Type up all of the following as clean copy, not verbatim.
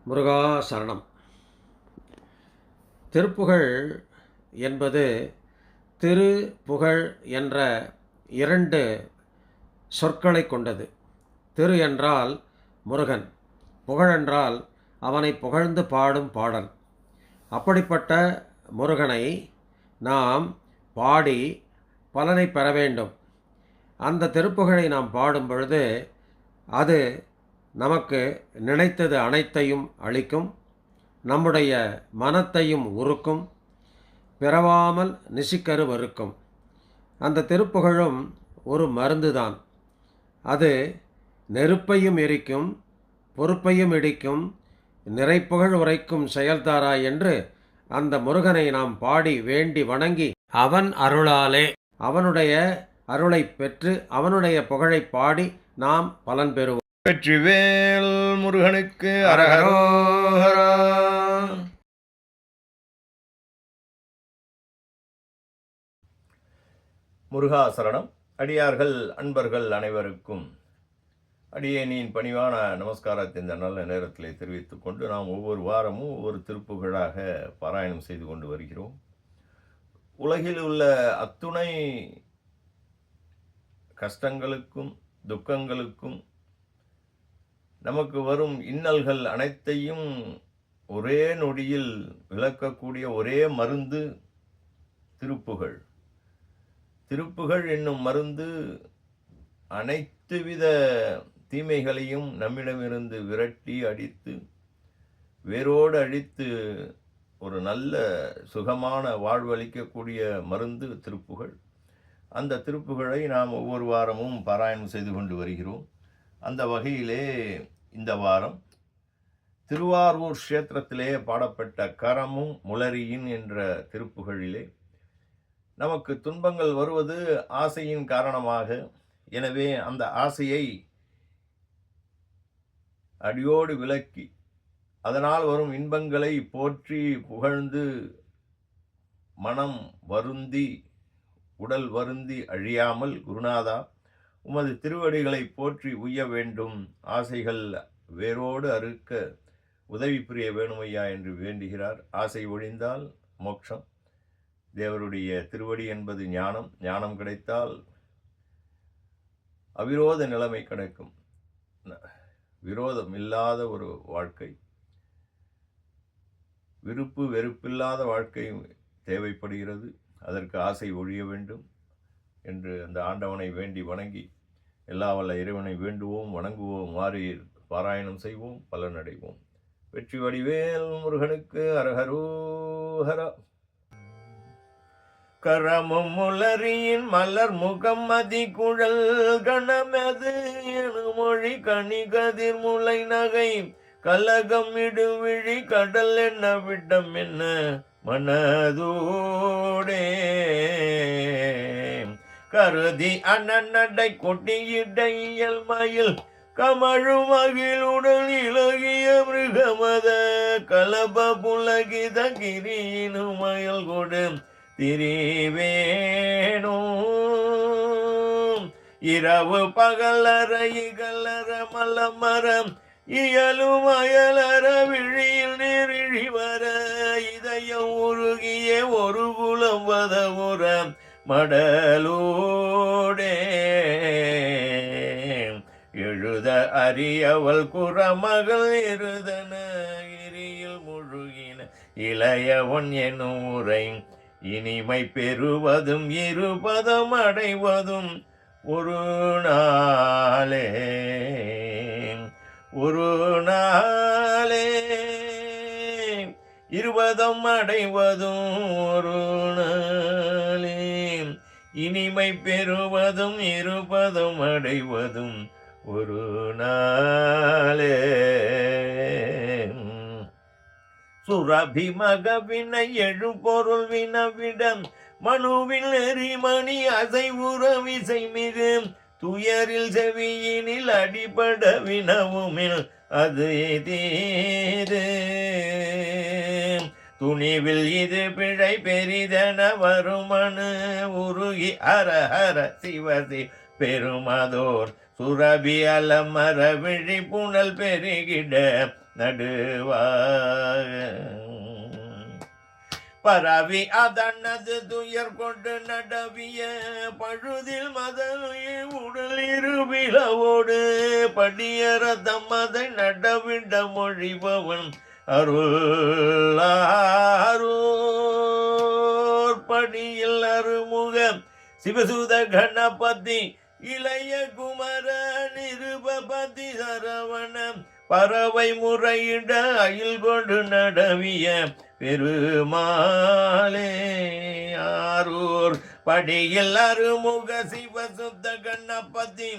முருகா சரணம். திருப்புகழ் என்பது திரு புகழ் என்ற இரண்டு சொற்களை கொண்டது. திரு என்றால் முருகன், புகழ் என்றால் அவனை புகழ்ந்து பாடும் பாடல். அப்படிப்பட்ட முருகனை நாம் பாடி பலனை பெற வேண்டும். அந்த திருப்புகழை நாம் பாடும் பொழுது அது நமக்கு நினைத்தது அனைத்தையும் அளிக்கும், நம்முடைய மனத்தையும் உருக்கும், பிறவாமல் நிசிக்கருவருக்கும். அந்த திருப்புகழும் ஒரு மருந்துதான். அது நெருப்பையும் எரிக்கும், பொறுப்பையும் இடிக்கும், நிறைப்புகழ் உரைக்கும் செயல்தாராய் என்று அந்த முருகனை நாம் பாடி வேண்டி வணங்கி அவன் அருளாலே அவனுடைய அருளை பெற்று அவனுடைய புகழை பாடி நாம் பலன் பெறுவோம். வெற்றிவேல் முருகனுக்கு அரகரோஹரா. முருகா சரணம். அடியார்கள் அன்பர்கள் அனைவருக்கும் அடியேனின் பணிவான நமஸ்காரத்தை இந்த நல்ல நேரத்திலே தெரிவித்துக் கொண்டு நாம் ஒவ்வொரு வாரமும் ஒவ்வொரு திருப்புகழாக பாராயணம் செய்து கொண்டு வருகிறோம். உலகில் உள்ள அத்துணை கஷ்டங்களுக்கும் துக்கங்களுக்கும் நமக்கு வரும் இன்னல்கள் அனைத்தையும் ஒரே நொடியில் விளக்கக்கூடிய ஒரே மருந்து திருப்புகழ். திருப்புகழ் என்னும் மருந்து அனைத்து வித தீமைகளையும் நம்மிடமிருந்து விரட்டி அடித்து வேரோடு அழித்து ஒரு நல்ல சுகமான வாழ்வளிக்கக்கூடிய மருந்து திருப்புகழ். அந்த திருப்புகழை நாம் ஒவ்வொரு வாரமும் பாராயணம் செய்து கொண்டு வருகிறோம். அந்த வகையிலே இந்த வாரம் திருவாரூர் க்ஷேத்திரத்திலே பாடப்பட்ட கரமும் முளரியின் என்ற திருப்புகழிலே நமக்கு துன்பங்கள் வருவது ஆசையின் காரணமாக. எனவே அந்த ஆசையை அடியோடு விலக்கி அதனால் வரும் இன்பங்களை போற்றி புகழ்ந்து மனம் வருந்தி உடல் வருந்தி அழியாமல் குருநாதா உமது திருவடிகளை போற்றி உய்ய வேண்டும், ஆசைகள் வேரோடு அறுக்க உதவி புரிய வேணுமையா என்று வேண்டுகிறார். ஆசை ஒழிந்தால் மோட்சம். தேவருடைய திருவடி என்பது ஞானம். ஞானம் கிடைத்தால் அவிரோத நிலைமை கிடைக்கும். விரோதம் இல்லாத ஒரு வாழ்க்கை, விருப்பு வெறுப்பில்லாத வாழ்க்கை தேவைப்படுகிறது. அதற்கு ஆசை ஒழிய வேண்டும் என்று அந்த ஆண்டவனை வேண்டி வணங்கி எல்லா வல்ல இறைவனை வேண்டுவோம், வணங்குவோம், மாறி பாராயணம் செய்வோம், பலனடைவோம். வெற்றி வடிவேல் முருகனுக்கு அரகரோஹரா. கரமும் முளரியின் மலர் முகம் மதி குழல் கணமது மொழி கனி கதிர் முளை நகை கலகம் இடுவிழி கடல் என்ன விட்டம் என்ன மனதோடே கருதி அண்ணடை கொட்டியிடையல் மயில் கமழு மகிழுடன் இலகிய மிருகமத கலப புலகித கிரியினு மயில் கொடு திரிவேணோ இரவு பகலற இகலற மலமரம் இயலும் அயலற விழியில் நெறிழி வர இதயம் உருகிய ஒரு குலம் வதவுற மடலோடே எழுத அறியவள் குறமகள் இருதன எரியில் முழுகின இளையவன் எனும் உரை இனிமை பெறுவதும் இருபதம் அடைவதும் ஒரு நாளே ஒரு நாளே இருபதம் அடைவதும் ஒரு நாளே இனிமை பெறுவதும் இருபதம் அடைவதும் ஒரு நாளே சுரபிமக வினை எழுபொருள் வினவிடம் மனுவில் நெறிமணி அசைவுற விசை மிகு துயரில் செவியினில் அடிபட வினவுமில் அது தீது துணிவில் இது பிழை பெரிதன வருமனு உருகி அரஹர சிவசி பெருமதோர் சுரபி அலமர விழி புனல் பெருகிட நடுவாக பரவி அதனது துயர் கொண்டு நடவிய பழுதில் மதனுய உடல் இருவிழவோடு படியற தம்மதை நடவிட மொழிபவன் அருளாரூர் படியில் அருமுகம் சிவசூத கணபதி இளைய குமர நிருபபதி சரவணம் பறவை முறையிட அயில் கொண்டு நடவிய பெருமாளே ஆரூர் படியில் அருமுக சிவசுத்த கணபதி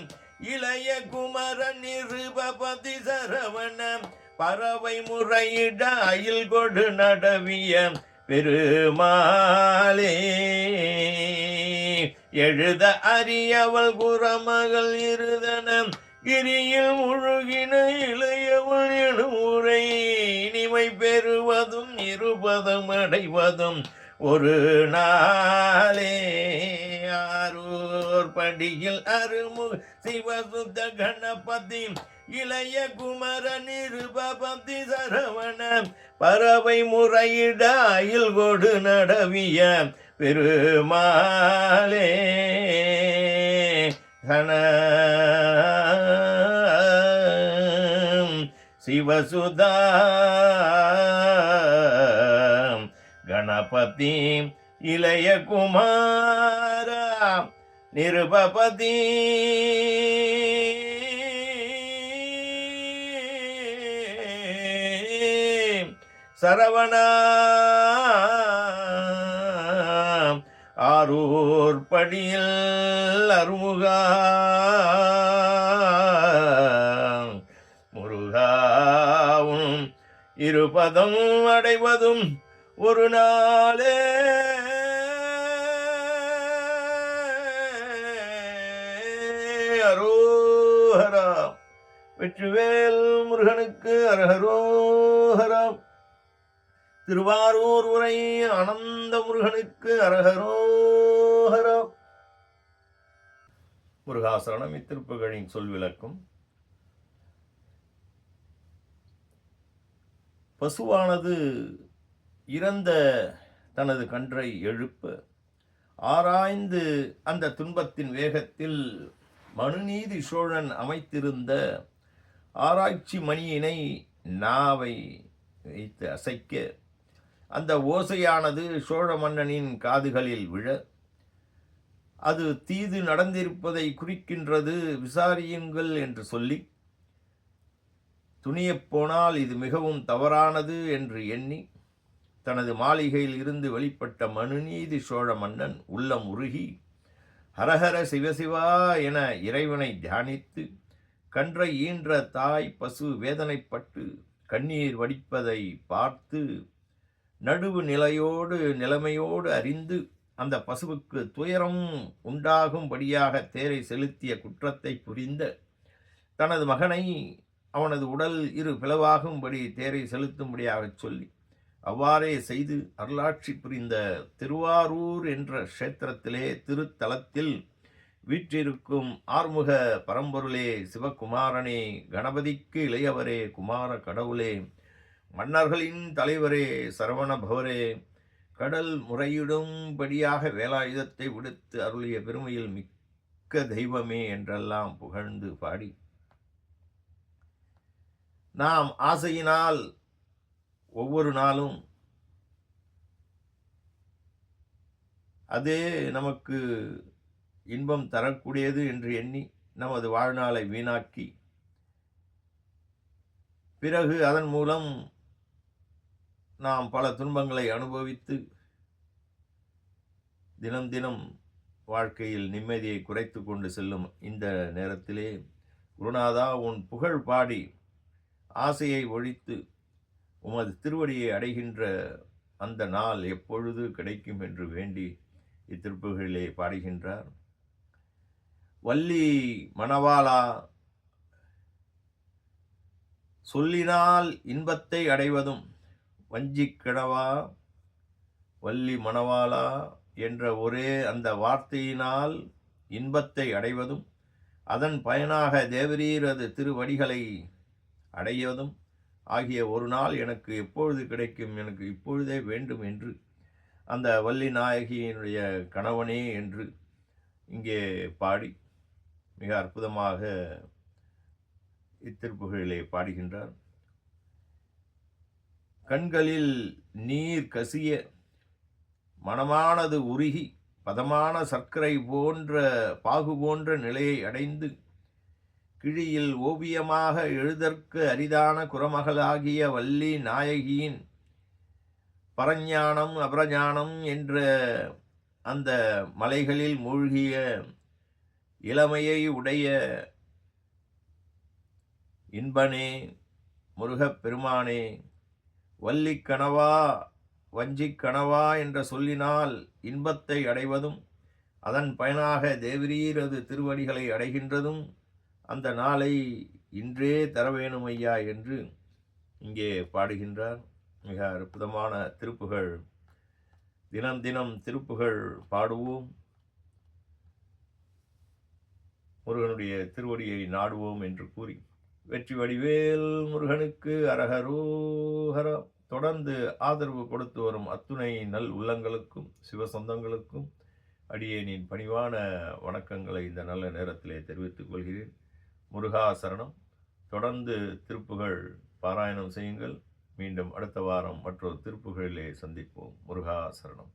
இளைய குமர நிருபபதி சரவணம் பறவை முறையிட அயில் கொண்டு நடவிய பெருமாளே எழுத அறியவள் குரமகள் இருதனம் கிரியில் முழுகின இளையவள் எனும் உரை இனிமை பெறுவதும் இருபதம் அடைவதும் ஒரு நாளே ஆரூர் படியில் அருமுக சிவசுத்த கணபதி இளைய குமர நிருபபதி சரவண பறவை முறையிட அயில் கொடு நடவிய பெருமாளே சிவசுதா கணபதி இளைய குமார நிருபபதி சரவண ஆரூர் படியில் அருமுகா முருகாவும் இருபதம் அடைவதும் ஒரு நாளே அரோஹரா வெற்றிவேல் முருகனுக்கு அரஹரோஹரா திருவாரூர் உரை ஆனந்த முருகனுக்கு அரஹரோஹரா. முருகாசரணம் இத்திருப்புகளின் சொல் விளக்கும். பசுவானது இறந்த தனது கன்றை எழுப்ப ஆராய்ந்து அந்த துன்பத்தின் வேகத்தில் மனுநீதி சோழன் அமைத்திருந்த ஆராய்ச்சி மணியினை நாவை வைத்து அசைக்க அந்த ஓசையானது சோழ மன்னனின் காதுகளில் விழ அது தீது நடந்திருப்பதை குறிக்கின்றது, விசாரியுங்கள் என்று சொல்லி துணியப் போனால் இது மிகவும் தவறானது என்று எண்ணி தனது மாளிகையில் இருந்து வெளிப்பட்ட மனுநீதி சோழ மன்னன் உள்ளம் உருகி ஹரஹர சிவசிவா என இறைவனை தியானித்து கன்றை ஈன்ற தாய் பசு வேதனைப்பட்டு கண்ணீர் வடிப்பதை பார்த்து நடுவு நிலைமையோடு அறிந்து அந்த பசுவுக்கு துயரம் உண்டாகும்படியாக தேரை செலுத்திய குற்றத்தை புரிந்த தனது மகனை அவனது உடல் இரு பிளவாகும்படி தேரை செலுத்தும்படியாக சொல்லி அவ்வாறே செய்து அருளாட்சி புரிந்த திருவாரூர் என்ற க்ஷேத்திரத்திலே திருத்தலத்தில் வீற்றிருக்கும் ஆறுமுக பரம்பொருளே, சிவகுமாரனே, கணபதிக்கு இளையவரே, குமார கடவுளே, மன்னர்களின் தலைவரே, சரவண பவரே, கடல் முறையிடும்படியாக வேலாயுதத்தை விடுத்து அருளிய பெருமையில் மிக்க தெய்வமே என்றெல்லாம் புகழ்ந்து பாடி நாம் ஆசையினால் ஒவ்வொரு நாளும் அதே நமக்கு இன்பம் தரக்கூடியது என்று எண்ணி நமது வாழ்நாளை வீணாக்கி பிறகு அதன் மூலம் நாம் பல துன்பங்களை அனுபவித்து தினம் தினம் வாழ்க்கையில் நிம்மதியை குறைத்து கொண்டு செல்லும் இந்த நேரத்திலே குருநாதா, உன் புகழ் பாடி ஆசையை ஒழித்து உமது திருவடியை அடைகின்ற அந்த நாள் எப்பொழுது கிடைக்கும் என்று வேண்டி இத்திருப்புகளிலே பாடுகின்றார். வள்ளி மணவாளா, சொல்லினால் இன்பத்தை அடைவதும் வஞ்சிக் கிழவா, வள்ளி மணவாளா என்ற ஒரே அந்த வார்த்தையினால் இன்பத்தை அடைவதும் அதன் பயனாக தேவரீரது திருவடிகளை அடைவதும் ஆகிய ஒரு நாள் எனக்கு எப்பொழுது கிடைக்கும், எனக்கு இப்பொழுதே வேண்டும் என்று அந்த வள்ளி நாயகியினுடைய கணவனே என்று இங்கே பாடி மிக அற்புதமாக இத்திருப்புகளிலே பாடுகின்றார். கண்களில் நீர் கசிய மனமானது உருகி பதமான சர்க்கரை போன்ற பாகு போன்ற நிலையை அடைந்து கிழியில் ஓவியமாக எழுதற்கு அரிதான குறமகளாகிய வள்ளி நாயகியின் பரஞானம் அபரஞானம் என்ற அந்த மலைகளில் மூழ்கிய இளமையை உடைய இன்பனே முருகப் பெருமானே, வள்ளிக் கணவா வஞ்சிக் கணவா என்ற சொல்லினால் இன்பத்தை அடைவதும் அதன் பயனாக தேவரீரது திருவடிகளை அடைகின்றதும் அந்த நாளை இன்றே தரவேணும் ஐயா என்று இங்கே பாடுகின்றார். மிக அற்புதமான திருப்புகழ். தினம் தினம் திருப்புகழ் பாடுவோம், முருகனுடைய திருவடியை நாடுவோம் என்று கூறி வெற்றி வடிவேல் முருகனுக்கு அரகரோஹரா. தொடர்ந்து ஆதரவு கொடுத்து வரும் அத்துணை நல் உள்ளங்களுக்கும் சிவசொந்தங்களுக்கும் அடியேனின் பணிவான வணக்கங்களை இந்த நல்ல நேரத்திலே தெரிவித்துக் கொள்கிறேன். முருகா சரணம். தொடர்ந்து திருப்புகழ் பாராயணம் செய்யுங்கள். மீண்டும் அடுத்த வாரம் மற்றொரு திருப்புகழிலே சந்திப்போம். முருகா சரணம்.